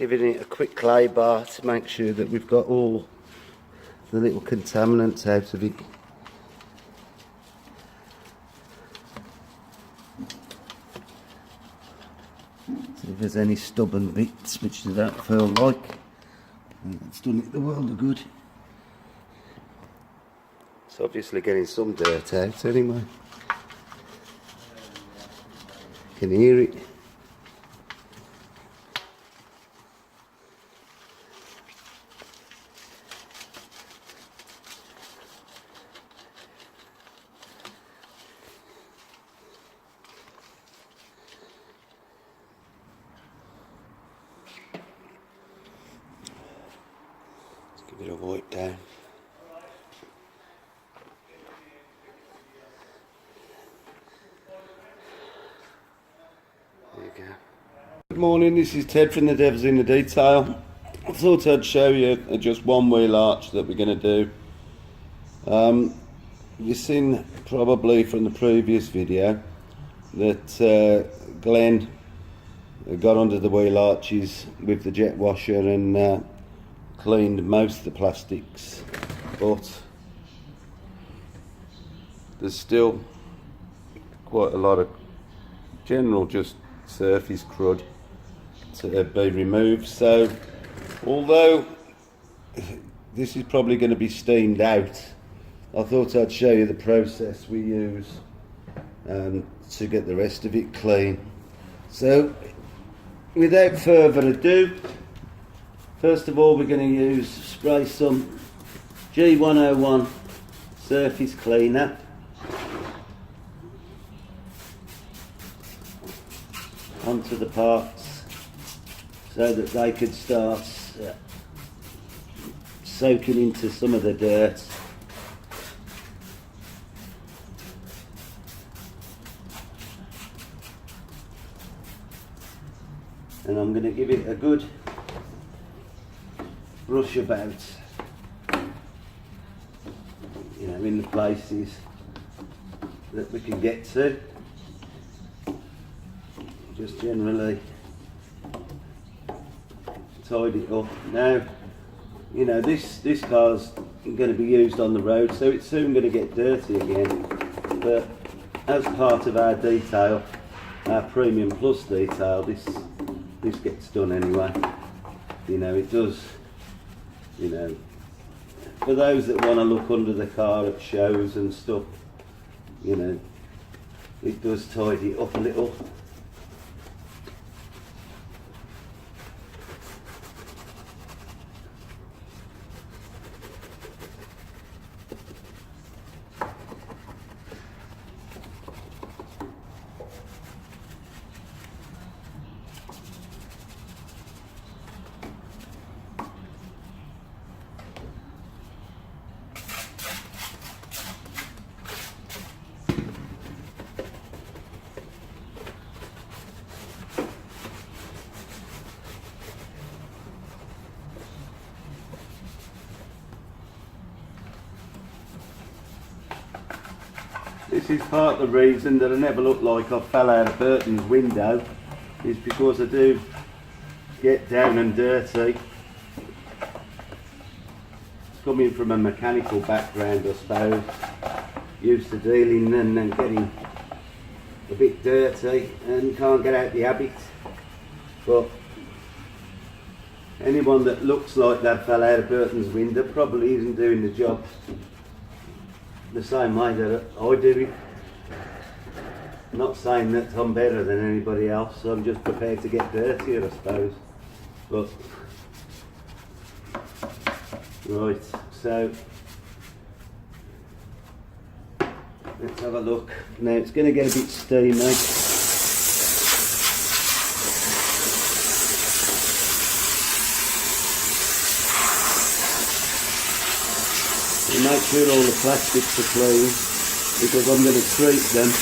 Giving it a quick clay bar to make sure that we've got all the little contaminants out of it. So if there's any stubborn bits which I don't feel like, it's done it the world of good. It's obviously getting some dirt out anyway. Can hear it. Give it a wipe down. There you go. Good morning, this is Ted from the Devs in the Detail. I thought I'd show you just one wheel arch that we're going to do. You've seen probably from the previous video that Glenn got under the wheel arches with the jet washer and cleaned most of the plastics, but there's still quite a lot of general just surface crud to be removed. So although this is probably going to be steamed out, I thought I'd show you the process we use to get the rest of it clean. So without further ado, first of all, we're going to spray some G101 surface cleaner. Onto the parts so that they could start soaking into some of the dirt. And I'm going to give it a good brush about, you know, in the places that we can get to. Just generally tidy it up. Now, you know, this car's going to be used on the road, so it's soon going to get dirty again. But as part of our detail, our Premium Plus detail, this gets done anyway. You know, it does. You know, for those that want to look under the car at shows and stuff, you know, it does tidy it up a little. This is part of the reason that I never look like I fell out of Burton's window, is because I do get down and dirty. Coming from a mechanical background, I suppose, used to dealing and getting a bit dirty and can't get out the habit. But anyone that looks like they fell out of Burton's window probably isn't doing the job the same way that I do it. I'm not saying that I'm better than anybody else, I'm just prepared to get dirtier, I suppose. But right, so let's have a look. Now it's going to get a bit steamy. Make sure all the plastics are clean, because I'm going to treat them.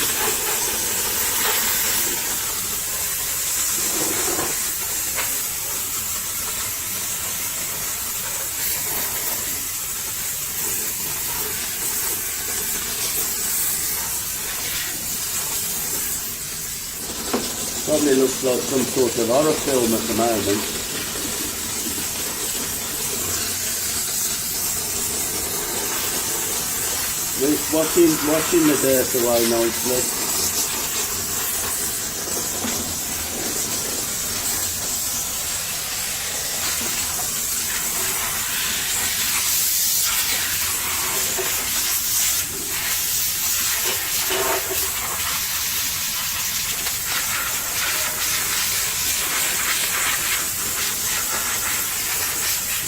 Probably looks like some sort of horror film at the moment. It's washing the dirt away nicely.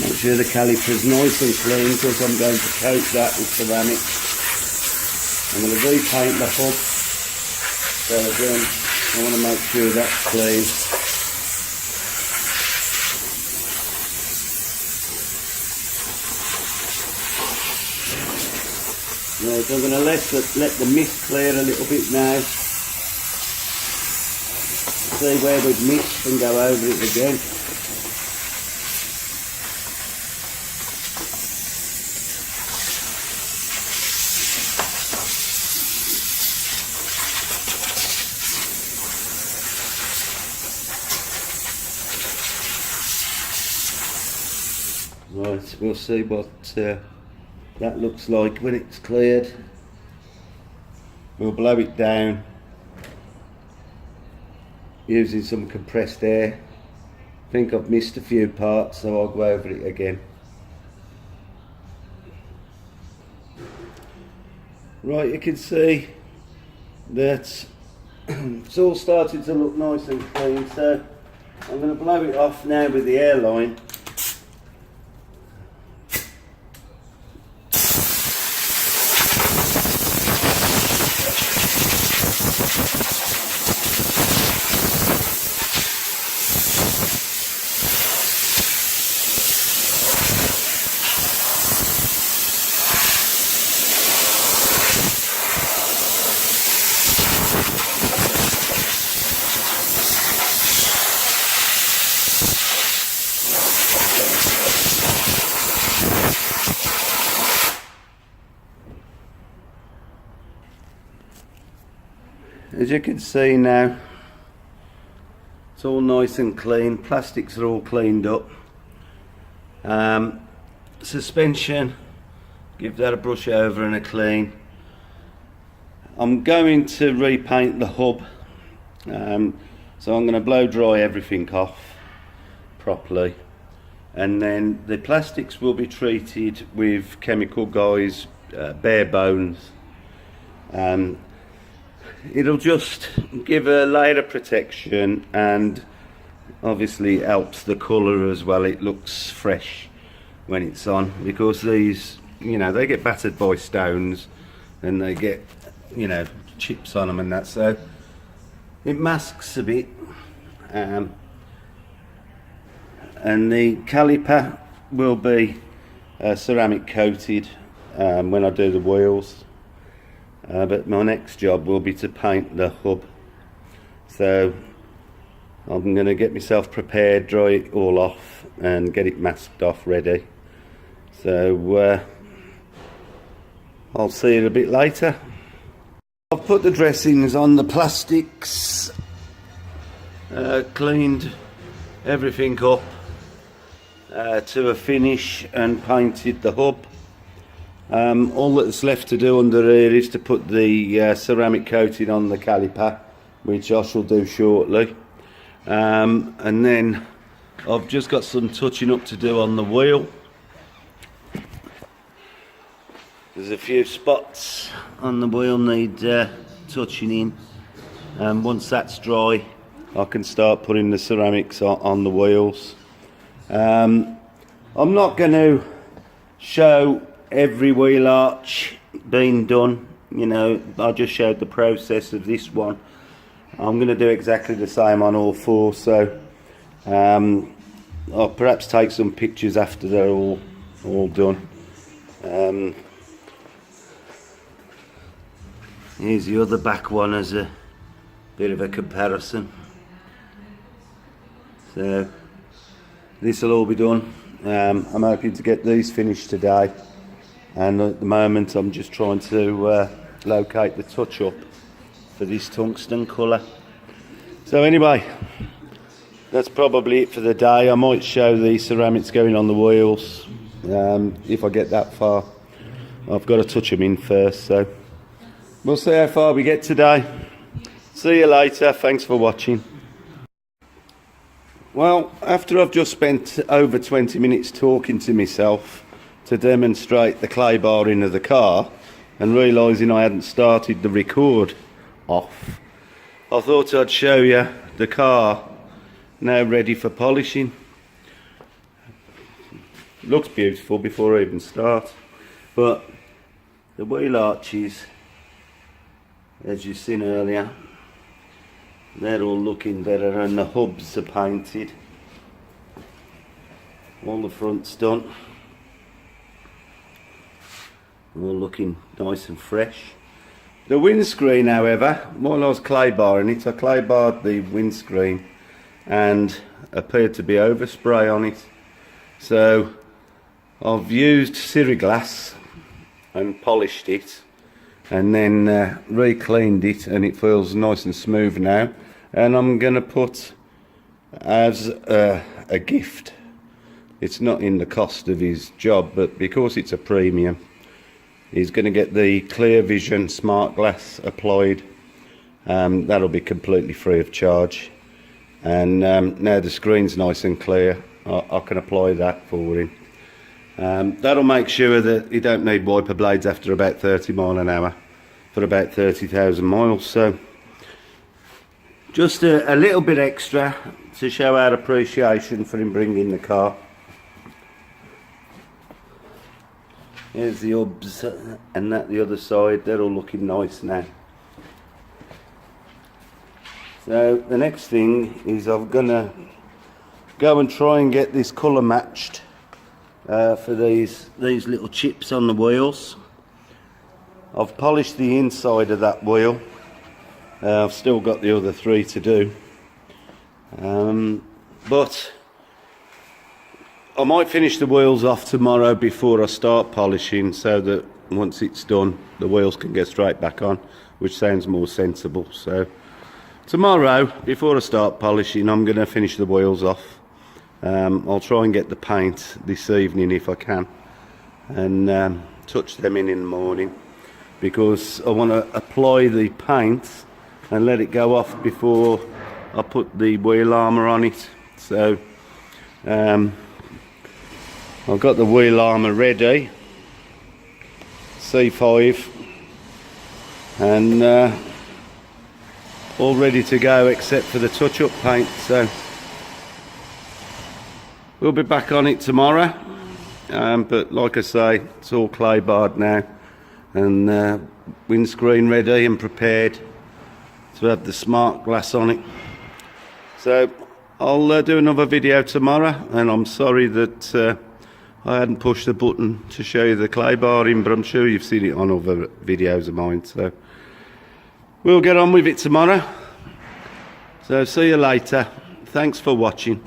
Make sure the caliper's nice and clean because I'm going to coat that with ceramic. I'm going to repaint the hub, so again I want to make sure that's clean. Right, so I'm going to let the mist clear a little bit now. See where we've missed and go over it again. Right, we'll see what that looks like when it's cleared. We'll blow it down using some compressed air. I think I've missed a few parts, so I'll go over it again. Right, you can see that it's all starting to look nice and clean, so I'm going to blow it off now with the airline. As you can see now, it's all nice and clean. Plastics are all cleaned up. Suspension, give that a brush over and a clean. I'm going to repaint the hub, so I'm going to blow dry everything off properly, and then the plastics will be treated with chemical guys, bare bones. It'll just give a layer of protection, and obviously helps the colour as well. It looks fresh when it's on, because these, you know, they get battered by stones and they get, you know, chips on them and that, so it masks a bit. And the caliper will be ceramic coated when I do the wheels. But my next job will be to paint the hub, so I'm going to get myself prepared, dry it all off and get it masked off ready. So I'll see you a bit later. I've put the dressings on the plastics, cleaned everything up to a finish and painted the hub. All that's left to do under here is to put the ceramic coating on the caliper, which I shall do shortly, and then I've just got some touching up to do on the wheel. There's a few spots on the wheel need touching in, and once that's dry I can start putting the ceramics on the wheels. I'm not going to show every wheel arch being done, you know, I just showed the process of this one. I'm going to do exactly the same on all four, so I'll perhaps take some pictures after they're all done. Here's the other back one as a bit of a comparison. So this will all be done. I'm hoping to get these finished today, and at the moment I'm just trying to locate the touch up for this tungsten colour. So anyway, that's probably it for the day. I might show the ceramics going on the wheels if I get that far, I've got to touch them in first, so we'll see how far we get today. See you later, thanks for watching. Well, after I've just spent over 20 minutes talking to myself to demonstrate the clay barring of the car and realising I hadn't started the record off, I thought I'd show you the car now ready for polishing. Looks beautiful before I even start, but the wheel arches, as you've seen earlier, they're all looking better, and the hubs are painted. All the front's done. All looking nice and fresh. The windscreen, however, while I was clay barring it, I clay barred the windscreen and appeared to be overspray on it. So I've used ciriglass and polished it, and then re-cleaned it, and it feels nice and smooth now. And I'm going to put as a gift, it's not in the cost of his job, but because it's a premium, he's going to get the clear vision smart glass applied. That'll be completely free of charge, and now the screen's nice and clear, I can apply that for him. That'll make sure that you don't need wiper blades after about 30 mile an hour for about 30,000 miles. So just a little bit extra to show our appreciation for him bringing the car. Here's the hubs, and that the other side, they're all looking nice now. So the next thing is I'm gonna go and try and get this colour matched for these little chips on the wheels. I've polished the inside of that wheel. I've still got the other three to do, but I might finish the wheels off tomorrow before I start polishing, so that once it's done the wheels can get straight back on, which sounds more sensible. So tomorrow, before I start polishing, I'm going to finish the wheels off. I'll try and get the paint this evening if I can, and touch them in the morning, because I want to apply the paint and let it go off before I put the wheel armour on it. So I've got the wheel armour ready, C5, and all ready to go except for the touch-up paint. So we'll be back on it tomorrow, but like I say, it's all clay barred now, and windscreen ready and prepared to have the smart glass on it. So I'll do another video tomorrow, and I'm sorry that I hadn't pushed the button to show you the clay barring, but I'm sure you've seen it on other videos of mine. So we'll get on with it tomorrow. So see you later. Thanks for watching.